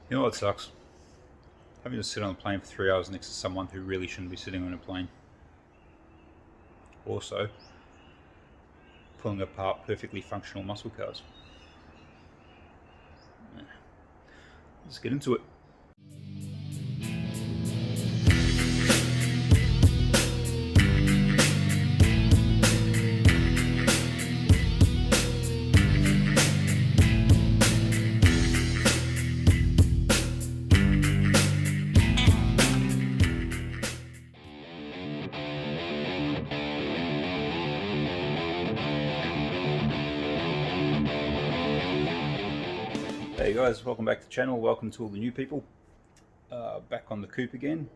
You know what sucks? Having to sit on a plane for 3 hours next to someone who really shouldn't be sitting on a plane. Also, pulling apart perfectly functional muscle cars. Let's get into it. Hey guys, welcome back to the channel. Welcome to all the new people. Back on the coupe again.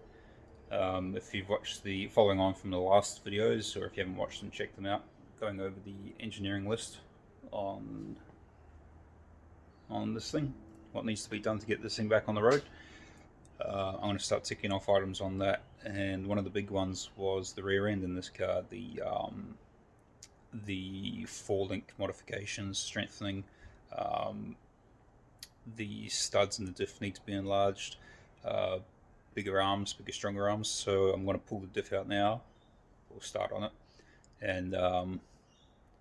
If you've watched the following on from the last videos, or if you haven't watched them, check them out. Going over the engineering list on this thing, what needs to be done to get this thing back on the road. I'm going to start ticking off items on that, and one of the big ones was the rear end in this car, the 4-link modifications, strengthening. The studs and the diff need to be enlarged, bigger arms, stronger arms. So I'm going to pull the diff out now. We'll start on it, and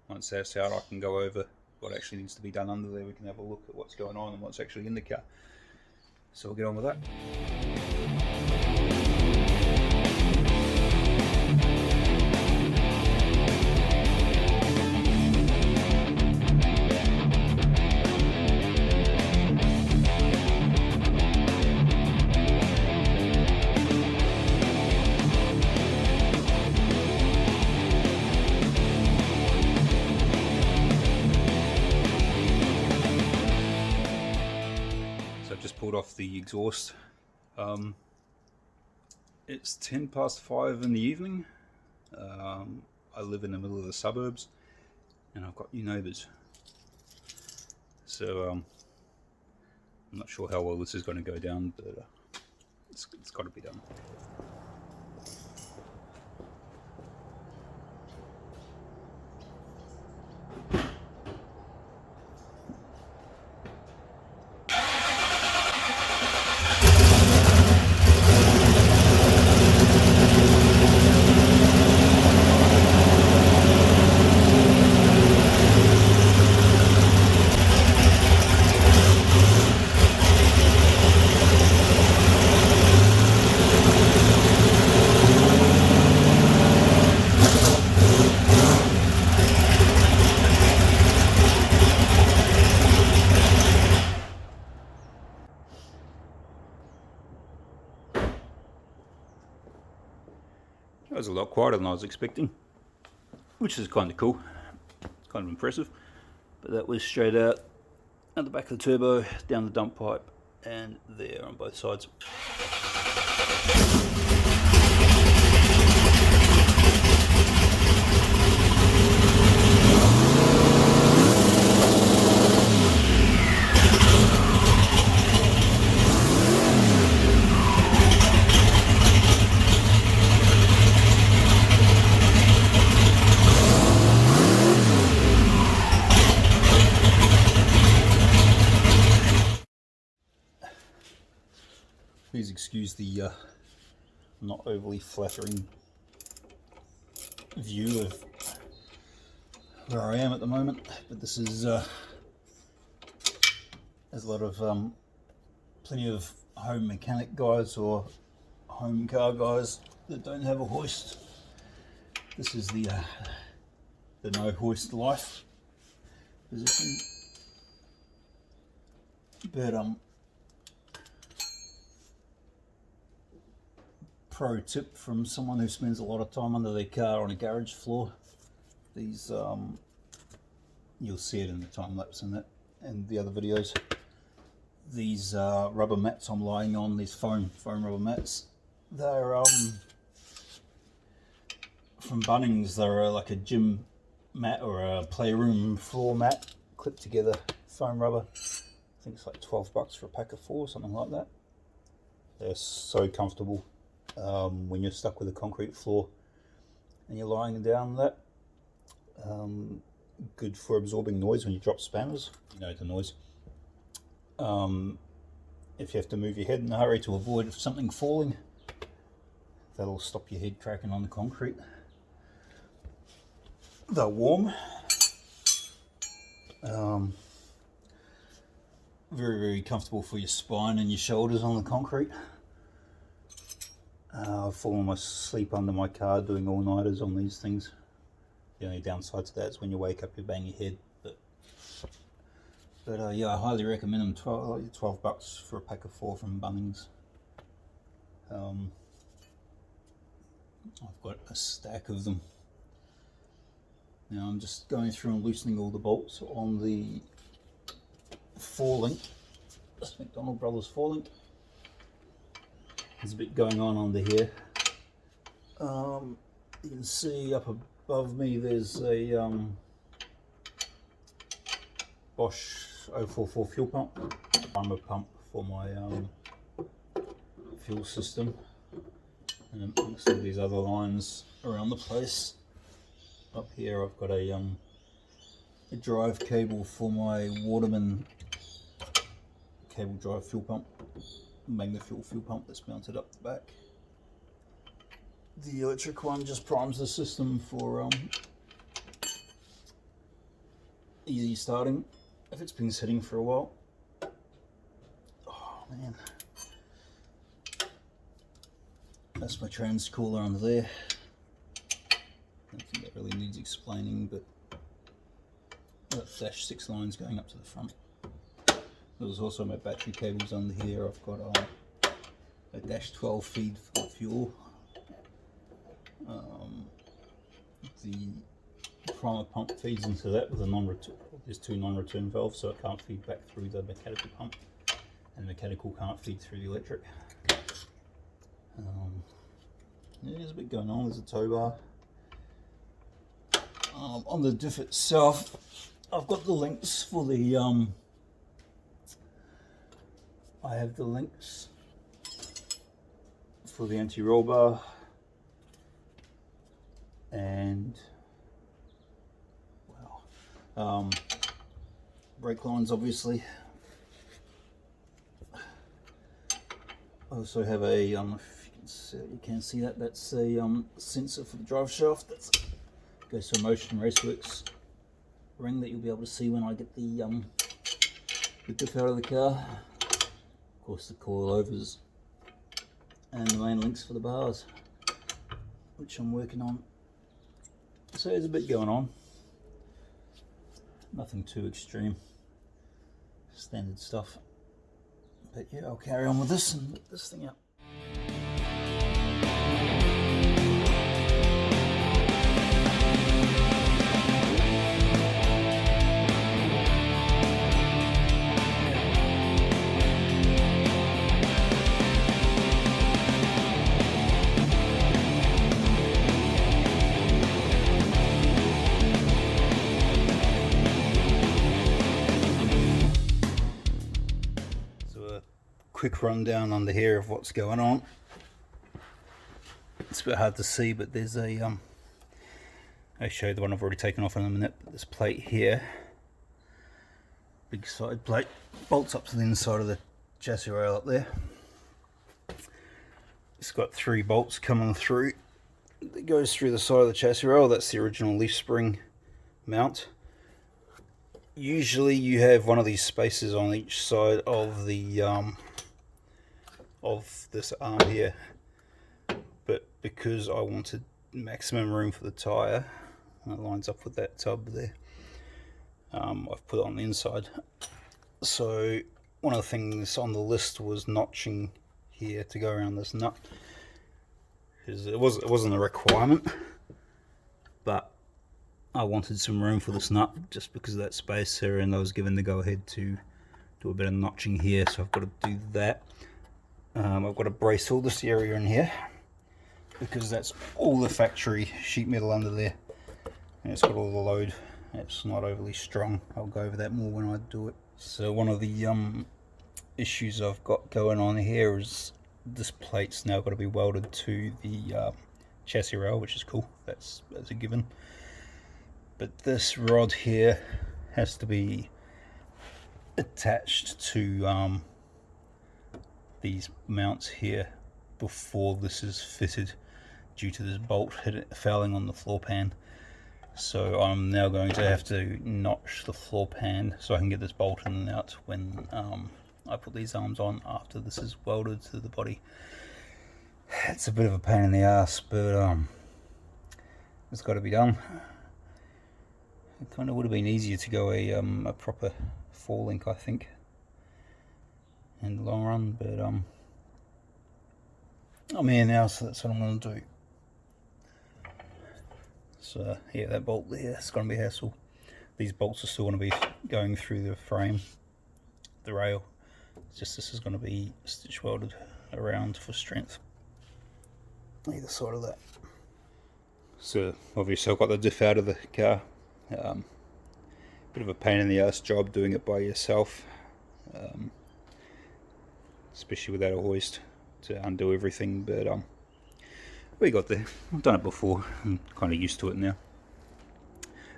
once that's out, I can go over what actually needs to be done under there. We can have a look at what's going on and what's actually in the car. So we'll get on with that. Pulled off the exhaust. It's 5:10 in the evening. I live in the middle of the suburbs, and I've got new neighbours. So I'm not sure how well this is going to go down, but it's got to be done. That was a lot quieter than I was expecting, which is kind of cool, kind of impressive. But that was straight out at the back of the turbo, down the dump pipe, and there on both sides. Please excuse the not overly flattering view of where I am at the moment, but this is there's a lot of plenty of home mechanic guys or home car guys that don't have a hoist. This is the no hoist life position, but pro tip from someone who spends a lot of time under their car on a garage floor. These you'll see it in the time lapse and that and the other videos. These rubber mats I'm lying on, these foam rubber mats, they're from Bunnings. They're like a gym mat or a playroom floor mat, clipped together foam rubber. I think it's like $12 for a pack of 4, something like that. They're so comfortable. When you're stuck with a concrete floor and you're lying down that, good for absorbing noise when you drop spanners, you know the noise. if you have to move your head in a hurry to avoid something falling, that'll stop your head cracking on the concrete. They're warm. Very, very comfortable for your spine and your shoulders on the concrete. I've fallen asleep under my car doing all-nighters on these things. The only downside to that is when you wake up you bang your head. But yeah, I highly recommend them. 12 bucks for a pack of 4 from Bunnings. I've got a stack of them. Now I'm just going through and loosening all the bolts on the 4-link. This McDonald Brothers 4-link. There's a bit going on under here. You can see up above me there's a Bosch 044 fuel pump. I'm a pump for my fuel system. And some of these other lines around the place. Up here I've got a drive cable for my Waterman cable drive fuel pump, Magnafuel fuel pump that's mounted up the back. The electric one just primes the system for easy starting if it's been sitting for a while. Oh man, that's my trans cooler under there. I don't think that really needs explaining, but I've got dash 6 lines going up to the front. There's also my battery cables under here. I've got a dash 12 feed for fuel. The primer pump feeds into that with a non-return. There's 2 non-return valves, so it can't feed back through the mechanical pump, and the mechanical can't feed through the electric. Yeah, there's a bit going on. There's a tow bar. On the diff itself, I've got the links for the I have the links for the anti-roll bar and brake lines, obviously. I also have a if you can see that, that's a sensor for the drive shaft. That goes to a Motion Raceworks ring that you'll be able to see when I get the diff out of the car. Of course, the coilovers and the main links for the bars, which I'm working on. So there's a bit going on. Nothing too extreme. Standard stuff. But yeah, I'll carry on with this and get this thing up. Quick rundown under here of what's going on. It's a bit hard to see, but there's a I'll show you the one I've already taken off in a minute. This plate here, big side plate, bolts up to the inside of the chassis rail up there. It's got 3 bolts coming through. It goes through the side of the chassis rail. That's the original leaf spring mount. Usually you have one of these spaces on each side of the of this arm here, but because I wanted maximum room for the tyre, that lines up with that tub there, I've put it on the inside. So one of the things on the list was notching here to go around this nut, because it wasn't a requirement, but I wanted some room for this nut just because of that space here, and I was given the go ahead to do a bit of notching here, so I've got to do that. I've got to brace all this area in here because that's all the factory sheet metal under there, and it's got all the load. It's not overly strong. I'll go over that more when I do it. So one of the issues I've got going on here is this plate's now got to be welded to the chassis rail, which is cool. That's a given. But this rod here has to be attached to these mounts here before this is fitted due to this bolt fouling on the floor pan. So I'm now going to have to notch the floor pan so I can get this bolt in and out when I put these arms on after this is welded to the body. It's a bit of a pain in the ass, but it's got to be done. It kind of would have been easier to go a proper 4-link, I think, in the long run, but I'm here now, so that's what I'm going to do. So yeah, that bolt there, it's going to be a hassle. These bolts are still going to be going through the frame, the rail. It's just this is going to be stitch welded around for strength, either side of that. So obviously I've got the diff out of the car. Bit of a pain in the ass job doing it by yourself, especially without a hoist to undo everything, but we got there. I've done it before. I'm kind of used to it now.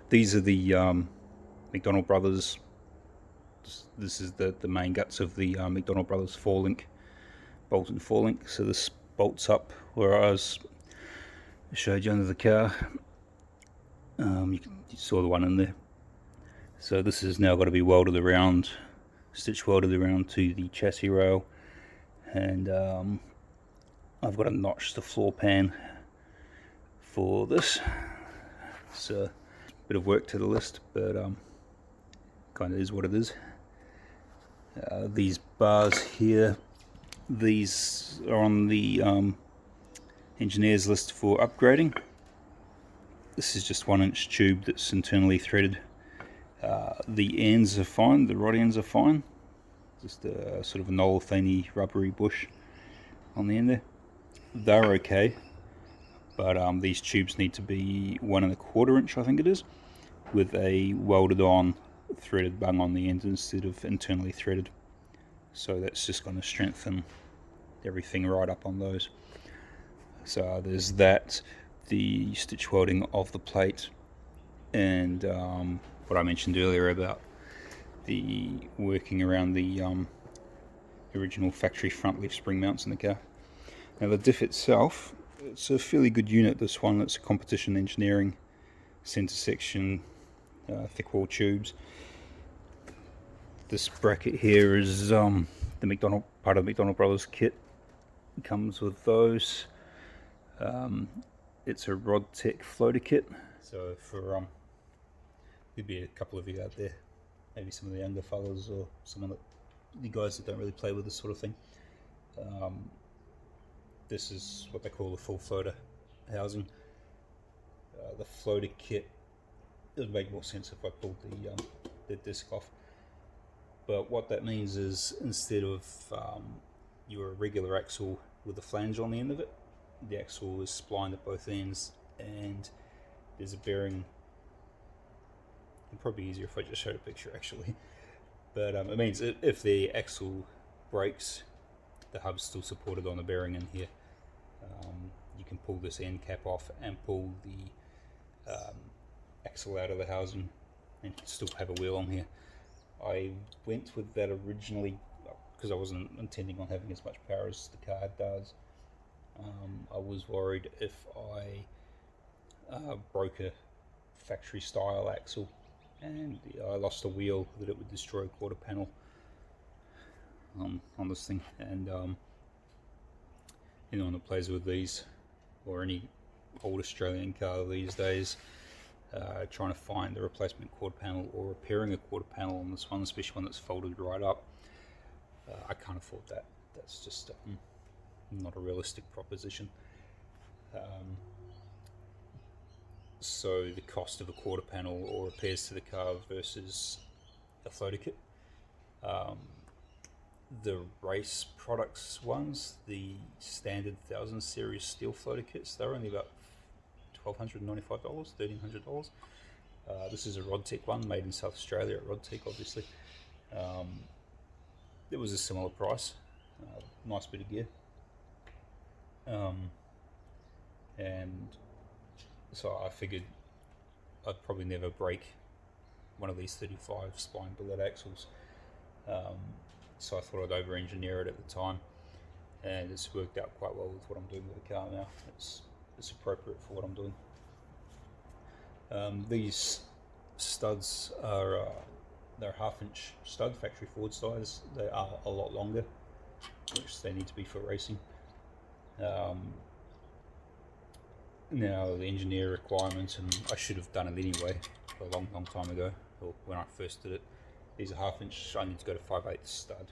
These are the McDonald Brothers. This is the main guts of the McDonald Brothers 4-link, bolted 4-link. So this bolts up where I showed you under the car. You saw the one in there. So this has now got to be welded around, stitch welded around to the chassis rail, and I've got to notch the floor pan for this. It's a bit of work to the list, but kind of is what it is. These bars here, these are on the engineer's list for upgrading. This is just 1-inch tube that's internally threaded. The ends are fine, the rod ends are fine. Just a sort of a Nolafini rubbery bush on the end there. They're okay, but these tubes need to be 1¼ inch, I think it is, with a welded on threaded bung on the end instead of internally threaded. So that's just going to strengthen everything right up on those. So there's that, the stitch welding of the plate, and what I mentioned earlier about the working around the original factory front leaf spring mounts in the car. Now the diff itself, it's a fairly good unit, this one. It's a competition engineering center section, thick wall tubes. This bracket here is the part of the McDonald Brothers kit. It comes with those. It's a RodTech floater kit. So for there'd be a couple of you out there, maybe some of the younger fellas or some of the guys that don't really play with this sort of thing. This is what they call the full floater housing. The floater kit, it would make more sense if I pulled the disc off. But what that means is, instead of your regular axle with a flange on the end of it, the axle is splined at both ends, and there's a bearing. It'd probably be easier if I just showed a picture actually. But it means if the axle breaks, the hub's still supported on the bearing in here. You can pull this end cap off and pull the axle out of the housing and still have a wheel on here. I went with that originally because I wasn't intending on having as much power as the car does. I was worried if I broke a factory style axle and I lost a wheel, that it would destroy a quarter panel on this thing. And anyone that plays with these, or any old Australian car these days, trying to find the replacement quarter panel or repairing a quarter panel on this one, especially one that's folded right up, I can't afford that. That's just not a realistic proposition. So the cost of a quarter panel or repairs to the car versus a floater kit. The race products ones, the standard 1000 series steel floater kits, they're only about $1,295, $1,300. This is a RodTech one, made in South Australia at RodTech, obviously. It was a similar price, nice bit of gear. And so I figured I'd probably never break one of these 35 spline billet axles. So I thought I'd over-engineer it at the time. and it's worked out quite well with what I'm doing with the car now. It's appropriate for what I'm doing. These studs are they're 1/2 inch stud, factory Ford size. They are a lot longer, which they need to be for racing. Now the engineer requirements, and I should have done it anyway a long time ago, or when I first did it. These are 1/2 inch. I need to go to 5/8 stud.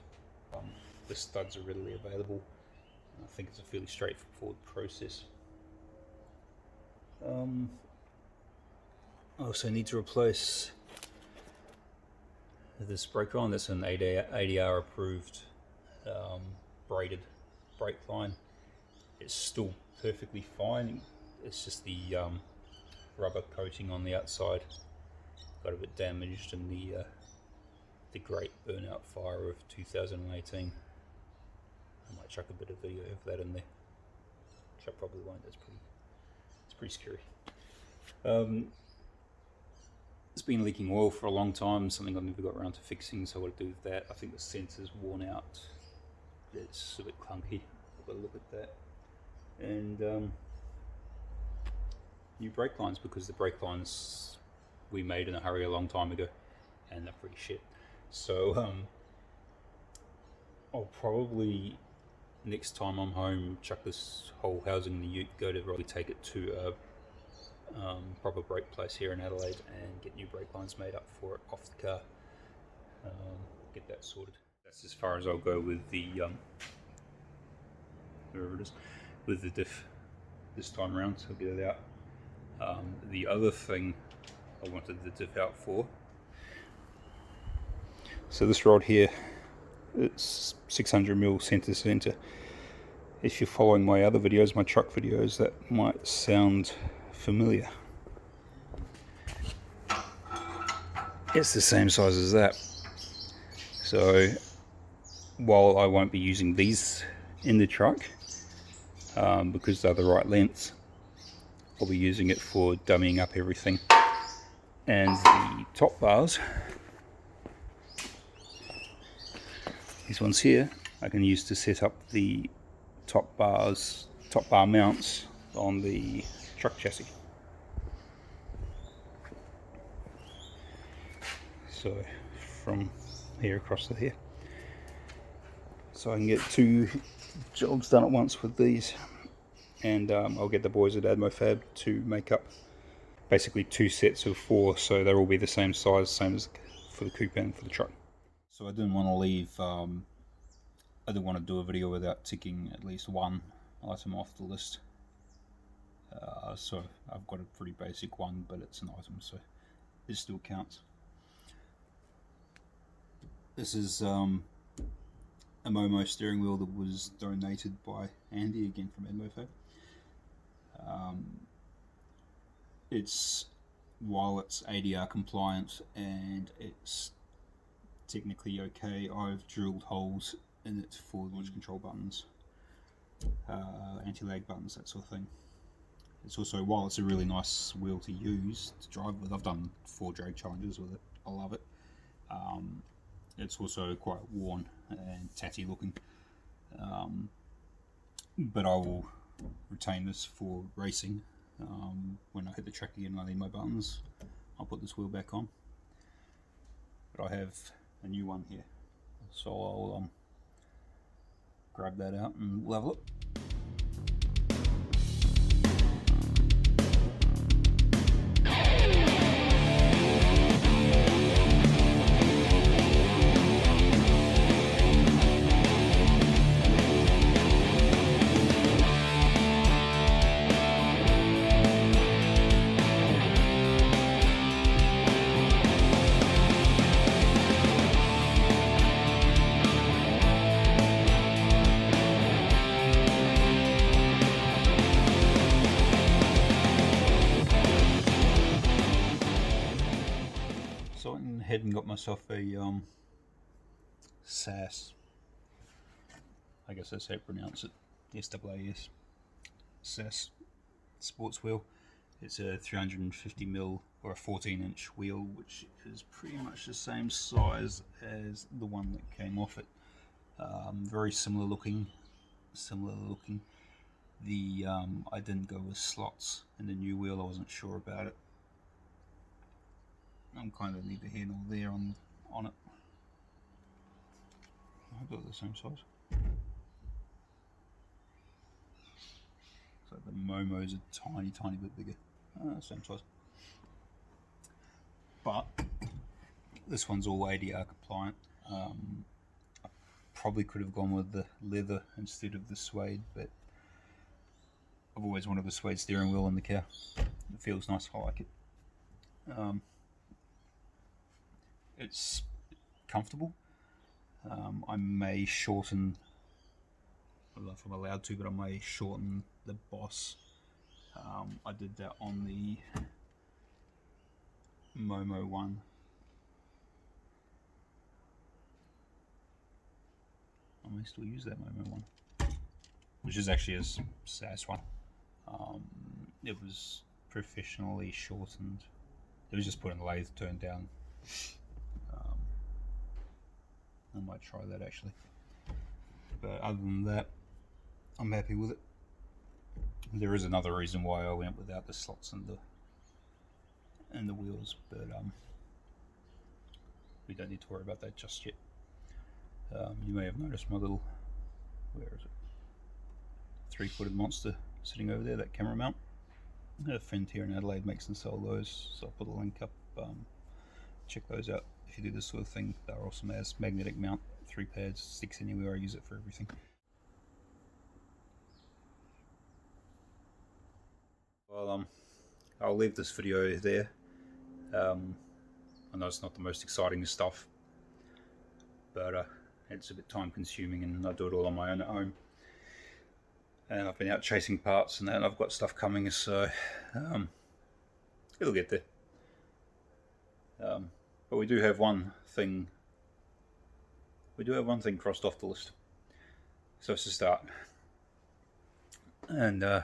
The studs are readily available. I think it's a fairly straightforward process. I also need to replace this brake line. That's an ADR approved braided brake line. It's still perfectly fine. It's just the rubber coating on the outside got a bit damaged in the great burnout fire of 2018. I might chuck a bit of video of that in there, which I probably won't. It's pretty scary. It's been leaking oil for a long time, something I've never got around to fixing, so what to do with that? I think the sensor's worn out. It's a bit clunky. I've got to look at that. And new brake lines, because the brake lines we made in a hurry a long time ago, and they're pretty shit. So I'll probably, next time I'm home, chuck this whole housing in the ute, go to probably take it to a proper brake place here in Adelaide and get new brake lines made up for it off the car. Get that sorted. That's as far as I'll go with the wherever it is, with the diff this time around, so I'll get it out. The other thing I wanted the diff out for, so this rod here, it's 600mm center to center. If you're following my other videos, my truck videos, that might sound familiar. It's the same size as that. So while I won't be using these in the truck because they're the right lengths, I'll be using it for dummying up everything. And the top bars, these ones here, I can use to set up the top bar mounts on the truck chassis. So from here across to here, so I can get 2 jobs done at once with these, and I'll get the boys at AdmoFab to make up basically 2 sets of 4, so they'll all be the same size, same as for the coupe and for the truck. So I didn't want to leave, I didn't want to do a video without ticking at least one item off the list. So I've got a pretty basic one, but it's an item, so it still counts. This is a Momo steering wheel that was donated by Andy, again from AdmoFab. While it's ADR compliant and it's technically okay, I've drilled holes in it for launch control buttons, anti-lag buttons, that sort of thing. It's also, while it's a really nice wheel to use, to drive with, I've done 4 drag challenges with it, I love it. It's also quite worn and tatty looking, but I will retain this for racing. When I hit the track again and I need my buttons, I'll put this wheel back on. But I have a new one here, so I'll grab that out and level it. So I went ahead and got myself a SAS, I guess that's how you pronounce it, SAAS, SAS sports wheel. It's a 350mm or a 14-inch wheel, which is pretty much the same size as the one that came off it. Very similar looking, similar looking. The I didn't go with slots in the new wheel. I wasn't sure about it. I'm kind of neither here nor there on it. I hope they're the same size. So the Momo's a tiny bit bigger. Same size. But this one's all ADR compliant. I probably could have gone with the leather instead of the suede, but I've always wanted the suede steering wheel in the car. It feels nice. I like it. It's comfortable. I may shorten, I don't know if I'm allowed to, but I may shorten the Boss. I did that on the Momo one. I may still use that Momo one, which is actually a SAS one. It was professionally shortened. It was just put in the lathe, turned down. I might try that actually, but other than that, I'm happy with it. There is another reason why I went without the slots and the wheels, but we don't need to worry about that just yet. You may have noticed my little, where is it, 3-footed monster sitting over there, that camera mount. A friend here in Adelaide makes and sells those, so I'll put a link up. Check those out if you do this sort of thing. They're awesome as magnetic mount, 3 pads, sticks anywhere. I use it for everything. Well, I'll leave this video there. I know it's not the most exciting stuff, but it's a bit time consuming, and I do it all on my own at home. And I've been out chasing parts and that, and I've got stuff coming, so it'll get there. But we do have one thing crossed off the list, so it's a start, and I'll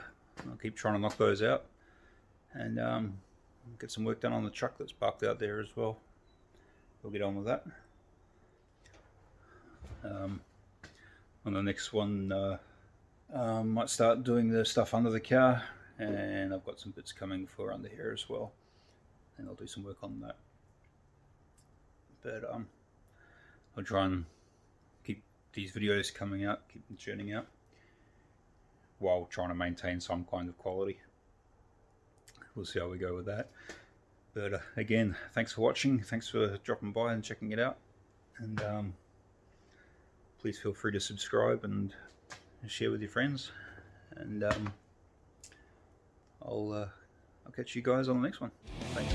keep trying to knock those out, and get some work done on the truck that's parked out there as well. We'll get on with that. On the next one, might start doing the stuff under the car, and I've got some bits coming for under here as well, and I'll do some work on that. But I'll try and keep these videos coming out, keep them churning out, while trying to maintain some kind of quality. We'll see how we go with that. But again, thanks for watching, thanks for dropping by and checking it out, and please feel free to subscribe and share with your friends, and I'll catch you guys on the next one. Thanks.